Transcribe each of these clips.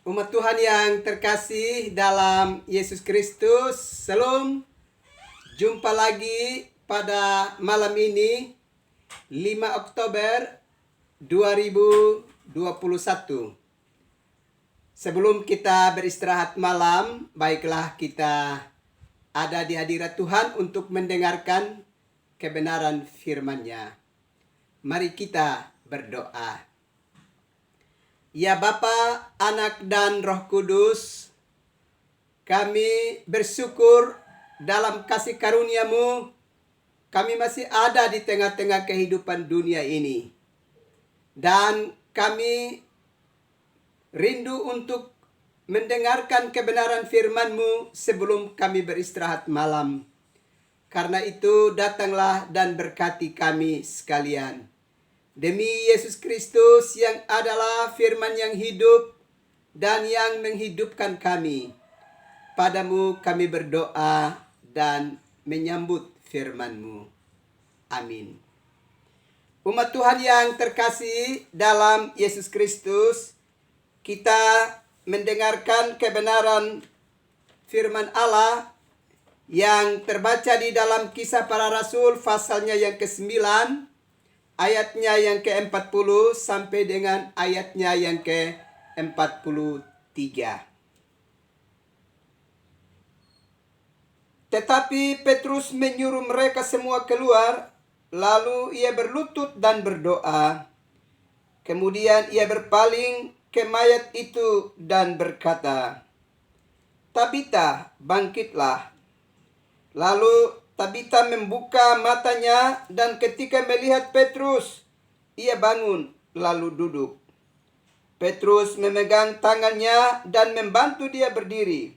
Umat Tuhan yang terkasih dalam Yesus Kristus, Shalom. Jumpa lagi pada malam ini 5 Oktober 2021. Sebelum kita beristirahat malam, baiklah kita ada di hadirat Tuhan untuk mendengarkan kebenaran firman-Nya. Mari kita berdoa. Ya Bapa, Anak dan Roh Kudus, kami bersyukur dalam kasih karunia-Mu, kami masih ada di tengah-tengah kehidupan dunia ini. Dan kami rindu untuk mendengarkan kebenaran firman-Mu sebelum kami beristirahat malam. Karena itu datanglah dan berkati kami sekalian. Demi Yesus Kristus yang adalah firman yang hidup dan yang menghidupkan kami. Padamu kami berdoa dan menyambut firman-Mu. Amin. Umat Tuhan yang terkasih dalam Yesus Kristus, kita mendengarkan kebenaran firman Allah yang terbaca di dalam Kisah Para Rasul pasalnya yang ke-9, ayatnya yang ke-40 sampai dengan ayatnya yang ke-43. Tetapi Petrus menyuruh mereka semua keluar, lalu ia berlutut dan berdoa. Kemudian ia berpaling ke mayat itu dan berkata, "Tabita, bangkitlah." Lalu Tabita membuka matanya dan ketika melihat Petrus, ia bangun lalu duduk. Petrus memegang tangannya dan membantu dia berdiri.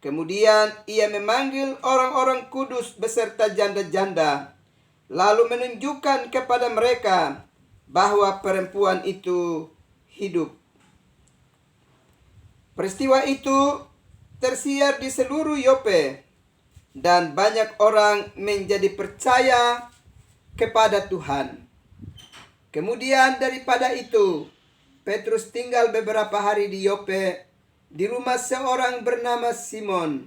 Kemudian ia memanggil orang-orang kudus beserta janda-janda, lalu menunjukkan kepada mereka bahwa perempuan itu hidup. Peristiwa itu tersiar di seluruh Yope. Dan banyak orang menjadi percaya kepada Tuhan. Kemudian daripada itu, Petrus tinggal beberapa hari di Yope, di rumah seorang bernama Simon,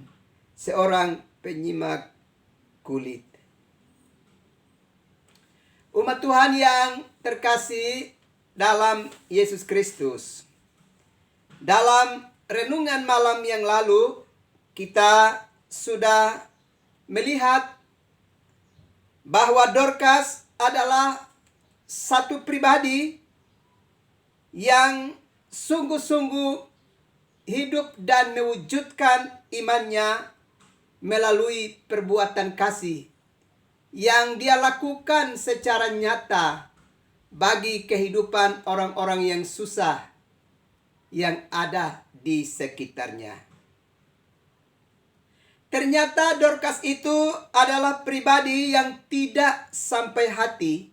seorang penyimak kulit. Umat Tuhan yang terkasih dalam Yesus Kristus. Dalam renungan malam yang lalu, kita sudah melihat bahwa Dorcas adalah satu pribadi yang sungguh-sungguh hidup dan mewujudkan imannya melalui perbuatan kasih yang dia lakukan secara nyata bagi kehidupan orang-orang yang susah yang ada di sekitarnya. Ternyata Dorcas itu adalah pribadi yang tidak sampai hati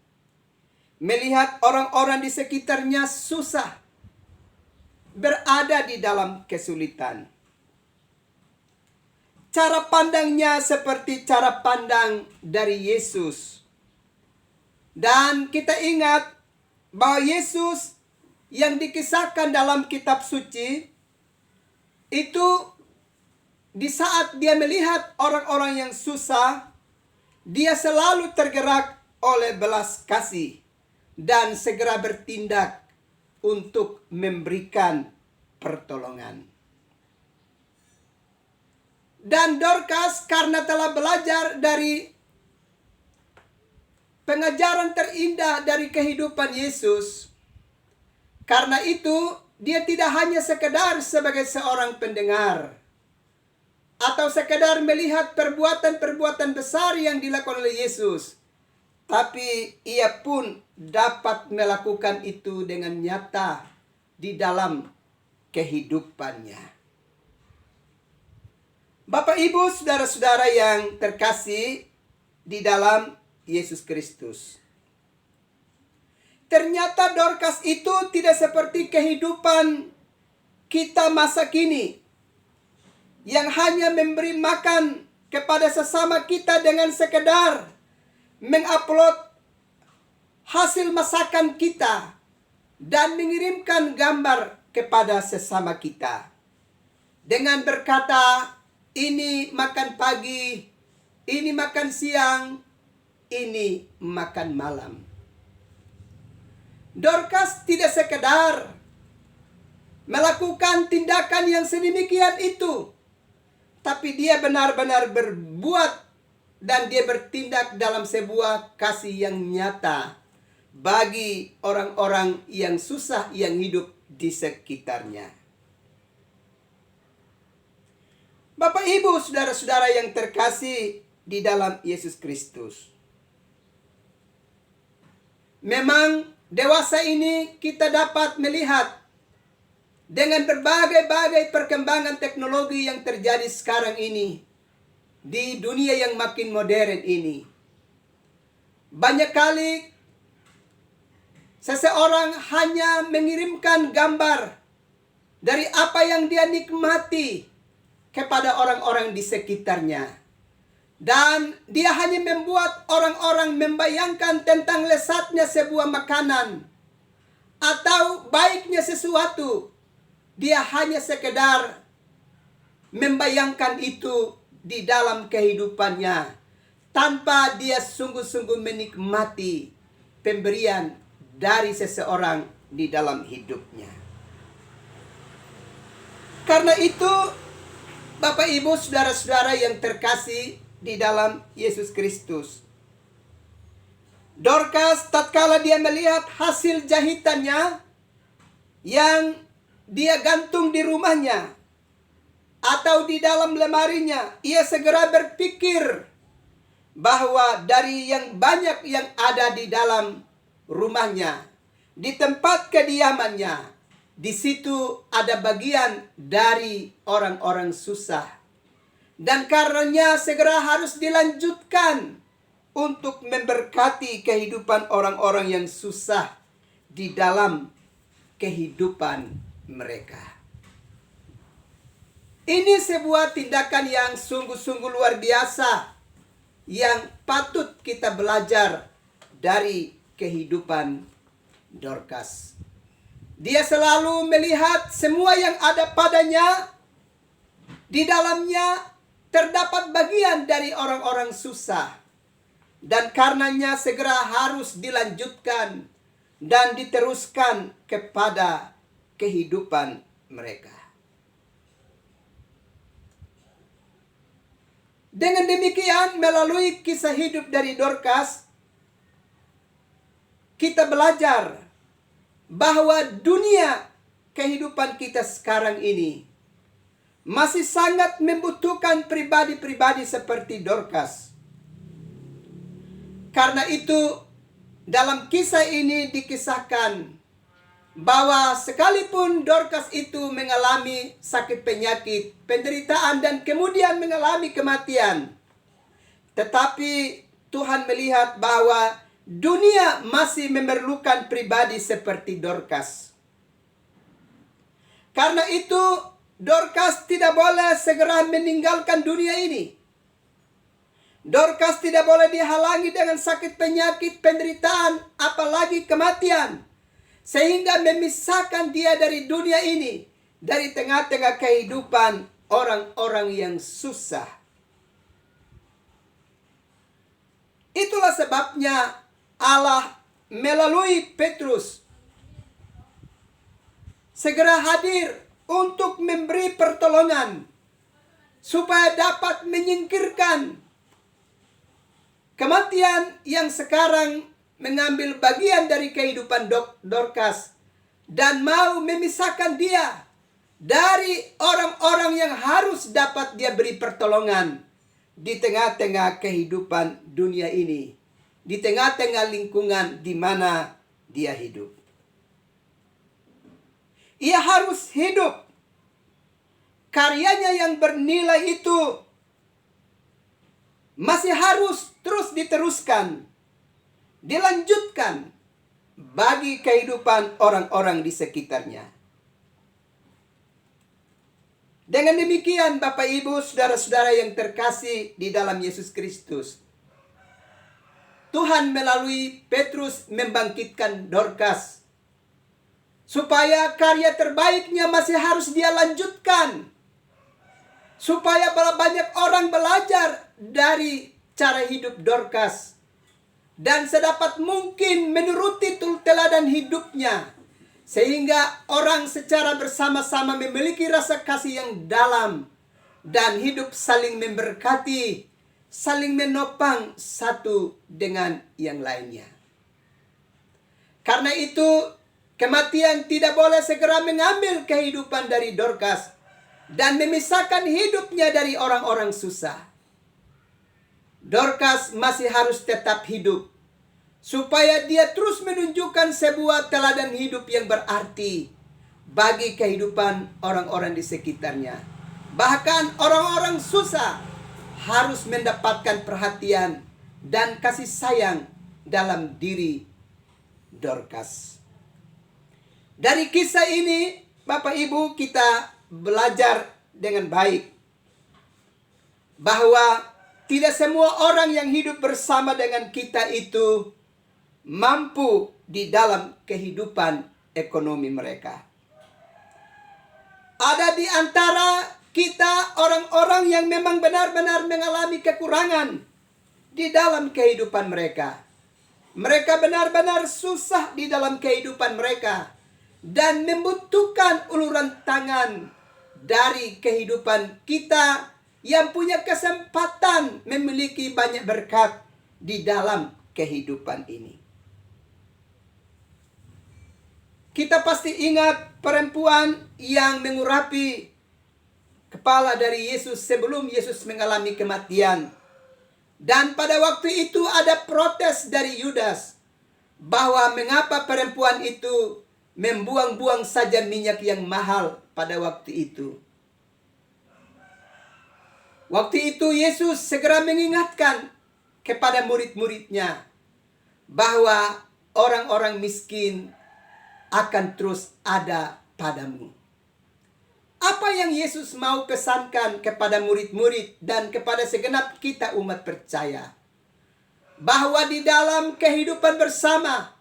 melihat orang-orang di sekitarnya susah, berada di dalam kesulitan. Cara pandangnya seperti cara pandang dari Yesus. Dan kita ingat bahwa Yesus yang dikisahkan dalam kitab suci itu di saat dia melihat orang-orang yang susah, dia selalu tergerak oleh belas kasih dan segera bertindak untuk memberikan pertolongan. Dan Dorcas karena telah belajar dari pengajaran terindah dari kehidupan Yesus, karena itu dia tidak hanya sekedar sebagai seorang pendengar, atau sekedar melihat perbuatan-perbuatan besar yang dilakukan oleh Yesus. Tapi ia pun dapat melakukan itu dengan nyata di dalam kehidupannya. Bapak, Ibu, saudara-saudara yang terkasih di dalam Yesus Kristus. Ternyata Dorcas itu tidak seperti kehidupan kita masa kini, yang hanya memberi makan kepada sesama kita dengan sekedar mengupload hasil masakan kita dan mengirimkan gambar kepada sesama kita. Dengan berkata, ini makan pagi, ini makan siang, ini makan malam. Dorcas tidak sekedar melakukan tindakan yang sedemikian itu, tapi dia benar-benar berbuat dan dia bertindak dalam sebuah kasih yang nyata bagi orang-orang yang susah yang hidup di sekitarnya. Bapak, Ibu, saudara-saudara yang terkasih di dalam Yesus Kristus. Memang dewasa ini kita dapat melihat dengan berbagai-bagai perkembangan teknologi yang terjadi sekarang ini di dunia yang makin modern ini. Banyak kali seseorang hanya mengirimkan gambar dari apa yang dia nikmati kepada orang-orang di sekitarnya. Dan dia hanya membuat orang-orang membayangkan tentang lezatnya sebuah makanan atau baiknya sesuatu. Dia hanya sekedar membayangkan itu di dalam kehidupannya tanpa dia sungguh-sungguh menikmati pemberian dari seseorang di dalam hidupnya. Karena itu, Bapak, Ibu, saudara-saudara yang terkasih di dalam Yesus Kristus, Dorcas tatkala dia melihat hasil jahitannya yang dia gantung di rumahnya atau di dalam lemarinya, ia segera berpikir bahwa dari yang banyak yang ada di dalam rumahnya, di tempat kediamannya, di situ ada bagian dari orang-orang susah. Dan karenanya segera harus dilanjutkan untuk memberkati kehidupan orang-orang yang susah di dalam kehidupan mereka. Ini sebuah tindakan yang sungguh-sungguh luar biasa yang patut kita belajar dari kehidupan Dorcas. Dia selalu melihat semua yang ada padanya, di dalamnya terdapat bagian dari orang-orang susah. Dan karenanya segera harus dilanjutkan dan diteruskan kepada kehidupan mereka. Dengan demikian, melalui kisah hidup dari Dorcas, kita belajar bahwa dunia kehidupan kita sekarang ini masih sangat membutuhkan pribadi-pribadi seperti Dorcas. Karena itu, dalam kisah ini dikisahkan bahwa sekalipun Dorcas itu mengalami sakit penyakit, penderitaan, dan kemudian mengalami kematian, tetapi Tuhan melihat bahwa dunia masih memerlukan pribadi seperti Dorcas. Karena itu, Dorcas tidak boleh segera meninggalkan dunia ini. Dorcas tidak boleh dihalangi dengan sakit penyakit, penderitaan, apalagi kematian, sehingga memisahkan dia dari dunia ini, dari tengah-tengah kehidupan orang-orang yang susah. Itulah sebabnya Allah melalui Petrus segera hadir untuk memberi pertolongan supaya dapat menyingkirkan kematian yang sekarang mengambil bagian dari kehidupan Dorcas dan mau memisahkan dia dari orang-orang yang harus dapat dia beri pertolongan di tengah-tengah kehidupan dunia ini, di tengah-tengah lingkungan di mana dia hidup. Ia harus hidup. Karyanya yang bernilai itu masih harus terus diteruskan, dilanjutkan bagi kehidupan orang-orang di sekitarnya. Dengan demikian, Bapak, Ibu, saudara-saudara yang terkasih di dalam Yesus Kristus, Tuhan melalui Petrus membangkitkan Dorcas supaya karya terbaiknya masih harus dia lanjutkan, supaya banyak orang belajar dari cara hidup Dorcas dan sedapat mungkin menuruti teladan hidupnya, sehingga orang secara bersama-sama memiliki rasa kasih yang dalam dan hidup saling memberkati, saling menopang satu dengan yang lainnya. Karena itu, kematian tidak boleh segera mengambil kehidupan dari Dorcas dan memisahkan hidupnya dari orang-orang susah. Dorcas masih harus tetap hidup, supaya dia terus menunjukkan sebuah teladan hidup yang berarti bagi kehidupan orang-orang di sekitarnya. Bahkan orang-orang susah harus mendapatkan perhatian dan kasih sayang dalam diri Dorcas. Dari kisah ini, Bapak Ibu, kita belajar dengan baik bahwa tidak semua orang yang hidup bersama dengan kita itu mampu di dalam kehidupan ekonomi mereka. Ada di antara kita orang-orang yang memang benar-benar mengalami kekurangan di dalam kehidupan mereka. Mereka benar-benar susah di dalam kehidupan mereka dan membutuhkan uluran tangan dari kehidupan kita yang punya kesempatan memiliki banyak berkat di dalam kehidupan ini. Kita pasti ingat perempuan yang mengurapi kepala dari Yesus sebelum Yesus mengalami kematian. Dan pada waktu itu ada protes dari Yudas bahwa mengapa perempuan itu membuang-buang saja minyak yang mahal pada waktu itu. Waktu itu Yesus segera mengingatkan kepada murid-muridnya bahwa orang-orang miskin akan terus ada padamu. Apa yang Yesus mau pesankan kepada murid-murid dan kepada segenap kita umat percaya? Bahwa di dalam kehidupan bersama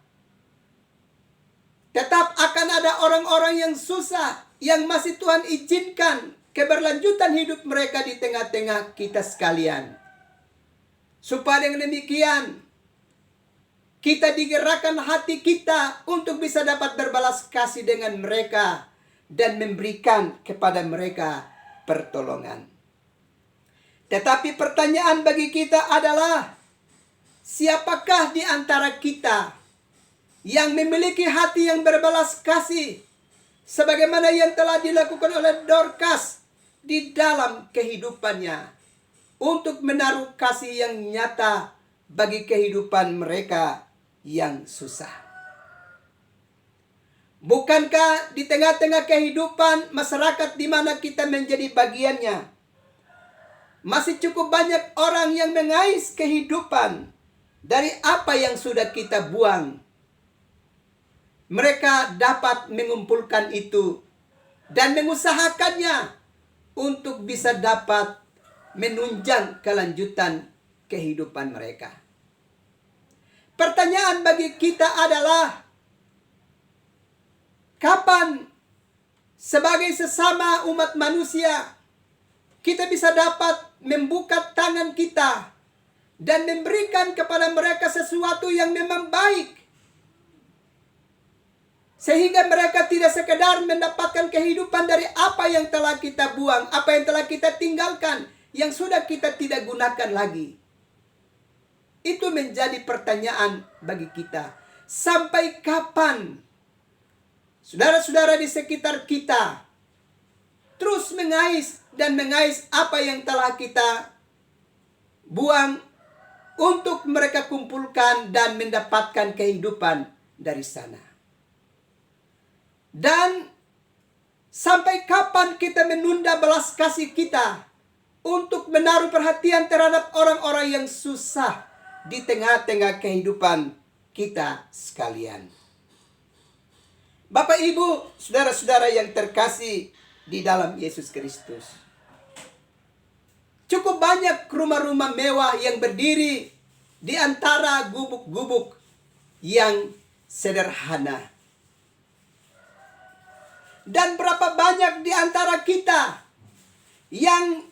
tetap akan ada orang-orang yang susah, yang masih Tuhan izinkan keberlanjutan hidup mereka di tengah-tengah kita sekalian. Supaya dengan demikian, kita digerakkan hati kita untuk bisa dapat berbalas kasih dengan mereka dan memberikan kepada mereka pertolongan. Tetapi pertanyaan bagi kita adalah, siapakah di antara kita yang memiliki hati yang berbalas kasih sebagaimana yang telah dilakukan oleh Dorcas di dalam kehidupannya untuk menaruh kasih yang nyata bagi kehidupan mereka yang susah? Bukankah di tengah-tengah kehidupan masyarakat di mana kita menjadi bagiannya, masih cukup banyak orang yang mengais kehidupan dari apa yang sudah kita buang? Mereka dapat mengumpulkan itu dan mengusahakannya untuk bisa dapat menunjang kelanjutan kehidupan mereka. Pertanyaan bagi kita adalah, kapan sebagai sesama umat manusia kita bisa dapat membuka tangan kita dan memberikan kepada mereka sesuatu yang memang baik, sehingga mereka tidak sekedar mendapatkan kehidupan dari apa yang telah kita buang, apa yang telah kita tinggalkan, yang sudah kita tidak gunakan lagi. Itu menjadi pertanyaan bagi kita. Sampai kapan saudara-saudara di sekitar kita terus mengais dan mengais apa yang telah kita buang untuk mereka kumpulkan dan mendapatkan kehidupan dari sana? Dan sampai kapan kita menunda belas kasih kita untuk menaruh perhatian terhadap orang-orang yang susah di tengah-tengah kehidupan kita sekalian? Bapak, Ibu, saudara-saudara yang terkasih di dalam Yesus Kristus, cukup banyak rumah-rumah mewah yang berdiri di antara gubuk-gubuk yang sederhana. Dan berapa banyak di antara kita yang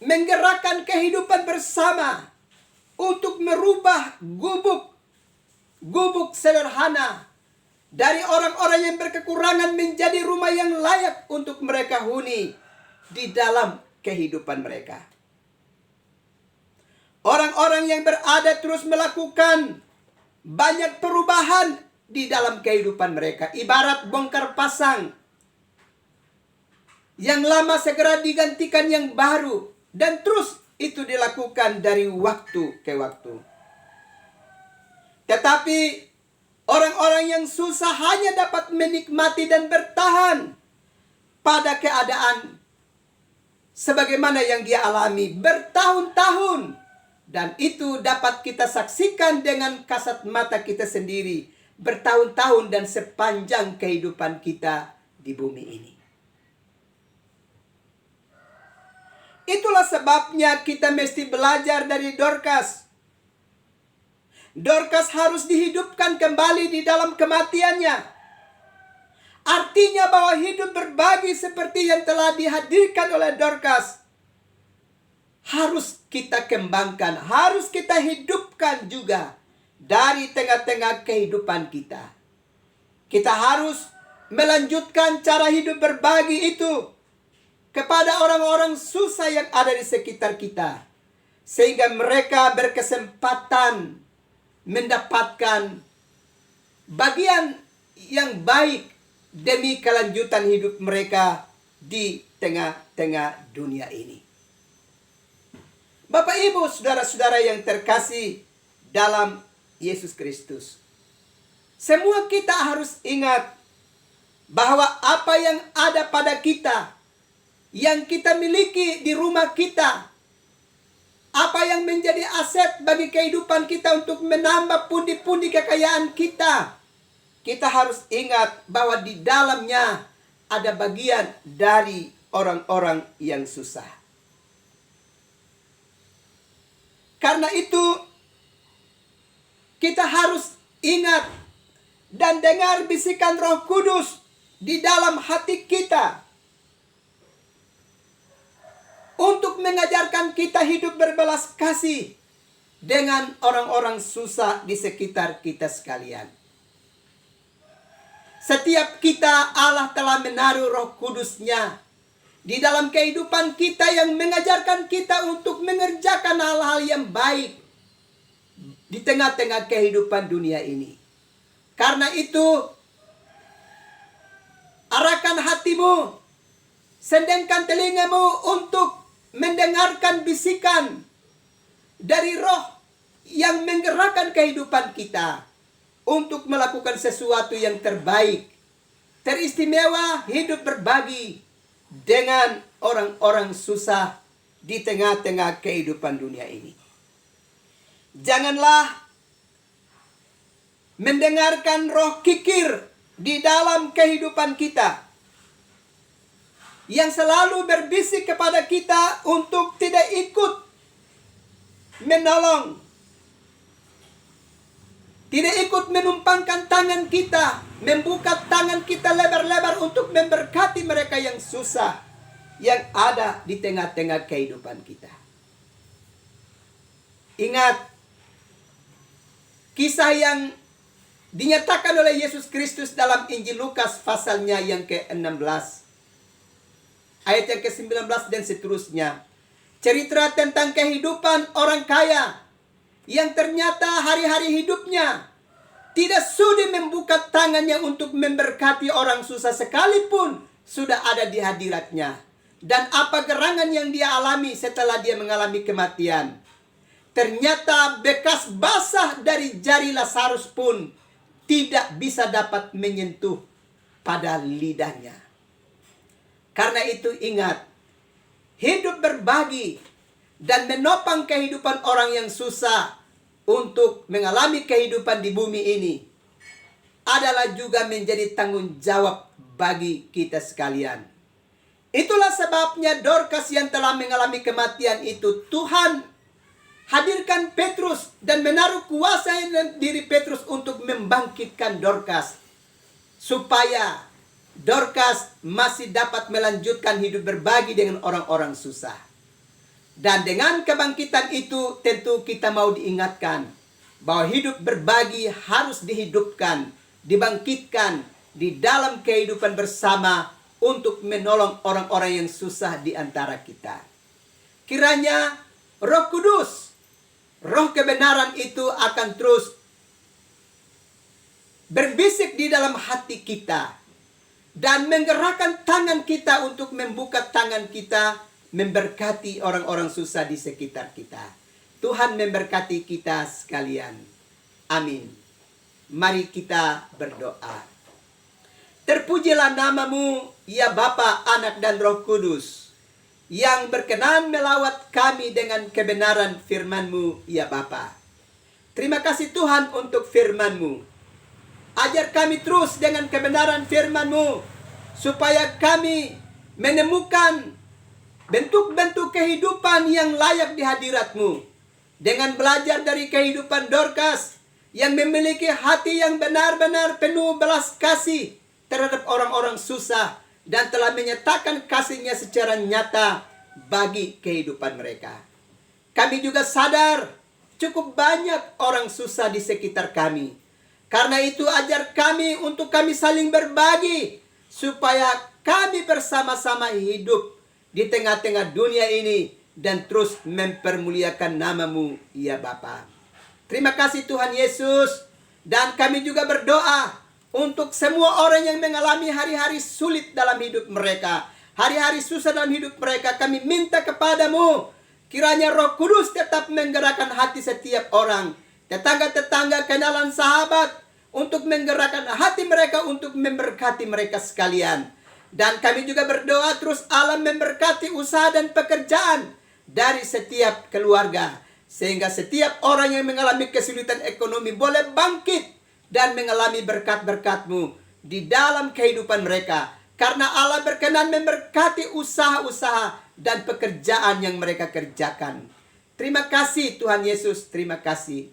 menggerakkan kehidupan bersama untuk merubah gubuk sederhana dari orang-orang yang berkekurangan menjadi rumah yang layak untuk mereka huni di dalam kehidupan mereka. Orang-orang yang berada terus melakukan banyak perubahan di dalam kehidupan mereka. Ibarat bongkar pasang. Yang lama segera digantikan yang baru. Dan terus itu dilakukan dari waktu ke waktu. Tetapi orang-orang yang susah hanya dapat menikmati dan bertahan pada keadaan sebagaimana yang dia alami bertahun-tahun. Dan itu dapat kita saksikan dengan kasat mata kita sendiri bertahun-tahun dan sepanjang kehidupan kita di bumi ini. Itulah sebabnya kita mesti belajar dari Dorcas. Dorcas harus dihidupkan kembali di dalam kematiannya. Artinya bahwa hidup berbagi seperti yang telah dihadirkan oleh Dorcas harus kita kembangkan, harus kita hidupkan juga dari tengah-tengah kehidupan kita. Kita harus melanjutkan cara hidup berbagi itu kepada orang-orang susah yang ada di sekitar kita, sehingga mereka berkesempatan mendapatkan bagian yang baik demi kelanjutan hidup mereka di tengah-tengah dunia ini. Bapak, Ibu, saudara-saudara yang terkasih dalam Yesus Kristus, semua kita harus ingat bahwa apa yang ada pada kita, yang kita miliki di rumah kita, apa yang menjadi aset bagi kehidupan kita untuk menambah pundi-pundi kekayaan kita, kita harus ingat bahwa di dalamnya ada bagian dari orang-orang yang susah. Karena itu, kita harus ingat dan dengar bisikan Roh Kudus di dalam hati kita untuk mengajarkan kita hidup berbelas kasih dengan orang-orang susah di sekitar kita sekalian. Setiap kita, Allah telah menaruh Roh Kudus-Nya di dalam kehidupan kita yang mengajarkan kita untuk mengerjakan hal-hal yang baik di tengah-tengah kehidupan dunia ini. Karena itu, arahkan hatimu, sendengkan telingamu untuk mendengarkan bisikan dari Roh yang menggerakkan kehidupan kita untuk melakukan sesuatu yang terbaik, teristimewa, hidup berbagi dengan orang-orang susah di tengah-tengah kehidupan dunia ini. Janganlah mendengarkan roh kikir di dalam kehidupan kita yang selalu berbisik kepada kita untuk tidak ikut menolong, tidak ikut menumpangkan tangan kita, membuka tangan kita lebar-lebar untuk memberkati mereka yang susah, yang ada di tengah-tengah kehidupan kita. Ingat kisah yang dinyatakan oleh Yesus Kristus dalam Injil Lukas pasalnya yang ke-16. Ayat yang ke-19 dan seterusnya. Cerita tentang kehidupan orang kaya yang ternyata hari-hari hidupnya tidak sudi membuka tangannya untuk memberkati orang susah sekalipun sudah ada di hadiratnya. Dan apa gerangan yang dia alami setelah dia mengalami kematian. Ternyata bekas basah dari jari Lazarus pun tidak bisa dapat menyentuh pada lidahnya. Karena itu ingat, hidup berbagi dan menopang kehidupan orang yang susah untuk mengalami kehidupan di bumi ini adalah juga menjadi tanggung jawab bagi kita sekalian. Itulah sebabnya Dorcas yang telah mengalami kematian itu, Tuhan hadirkan Petrus dan menaruh kuasa dalam diri Petrus untuk membangkitkan Dorcas supaya Dorcas masih dapat melanjutkan hidup berbagi dengan orang-orang susah. Dan dengan kebangkitan itu tentu kita mau diingatkan bahwa hidup berbagi harus dihidupkan, dibangkitkan di dalam kehidupan bersama untuk menolong orang-orang yang susah di antara kita. Kiranya Roh Kudus, Roh kebenaran itu akan terus berbisik di dalam hati kita dan menggerakkan tangan kita untuk membuka tangan kita memberkati orang-orang susah di sekitar kita. Tuhan memberkati kita sekalian. Amin. Mari kita berdoa. Terpujilah namamu, ya Bapa, Anak, dan Roh Kudus, yang berkenan melawat kami dengan kebenaran firman-Mu, ya Bapa. Terima kasih Tuhan untuk firman-Mu. Ajar kami terus dengan kebenaran firman-Mu, supaya kami menemukan bentuk-bentuk kehidupan yang layak di hadirat-Mu. Dengan belajar dari kehidupan Dorcas, yang memiliki hati yang benar-benar penuh belas kasih terhadap orang-orang susah, dan telah menyatakan kasihnya secara nyata bagi kehidupan mereka. Kami juga sadar cukup banyak orang susah di sekitar kami. Karena itu ajar kami untuk kami saling berbagi, supaya kami bersama-sama hidup di tengah-tengah dunia ini dan terus mempermuliakan nama-Mu, ya Bapa. Terima kasih Tuhan Yesus, dan kami juga berdoa untuk semua orang yang mengalami hari-hari sulit dalam hidup mereka, hari-hari susah dalam hidup mereka. Kami minta kepadamu, kiranya Roh Kudus tetap menggerakkan hati setiap orang, tetangga-tetangga, kenalan, sahabat, untuk menggerakkan hati mereka untuk memberkati mereka sekalian. Dan kami juga berdoa terus Allah memberkati usaha dan pekerjaan dari setiap keluarga, sehingga setiap orang yang mengalami kesulitan ekonomi boleh bangkit dan mengalami berkat-berkat-Mu di dalam kehidupan mereka. Karena Allah berkenan memberkati usaha-usaha dan pekerjaan yang mereka kerjakan. Terima kasih Tuhan Yesus, terima kasih.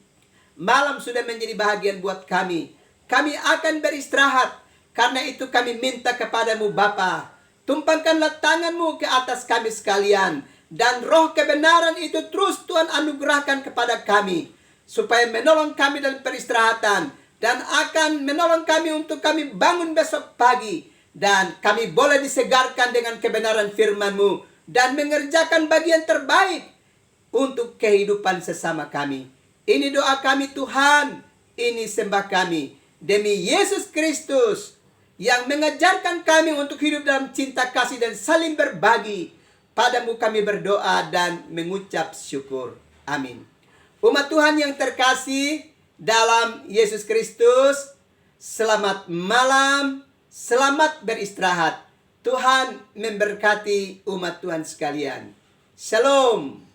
Malam sudah menjadi bahagian buat kami. Kami akan beristirahat. Karena itu kami minta kepadamu Bapa, tumpangkanlah tangan-Mu ke atas kami sekalian. Dan roh kebenaran itu terus Tuhan anugerahkan kepada kami, supaya menolong kami dalam peristirahatan, dan akan menolong kami untuk kami bangun besok pagi. Dan kami boleh disegarkan dengan kebenaran firman-Mu, dan mengerjakan bagian terbaik untuk kehidupan sesama kami. Ini doa kami Tuhan, ini sembah kami. Demi Yesus Kristus, yang mengajarkan kami untuk hidup dalam cinta kasih dan saling berbagi. Padamu kami berdoa dan mengucap syukur. Amin. Umat Tuhan yang terkasih dalam Yesus Kristus, selamat malam, selamat beristirahat. Tuhan memberkati umat Tuhan sekalian. Shalom.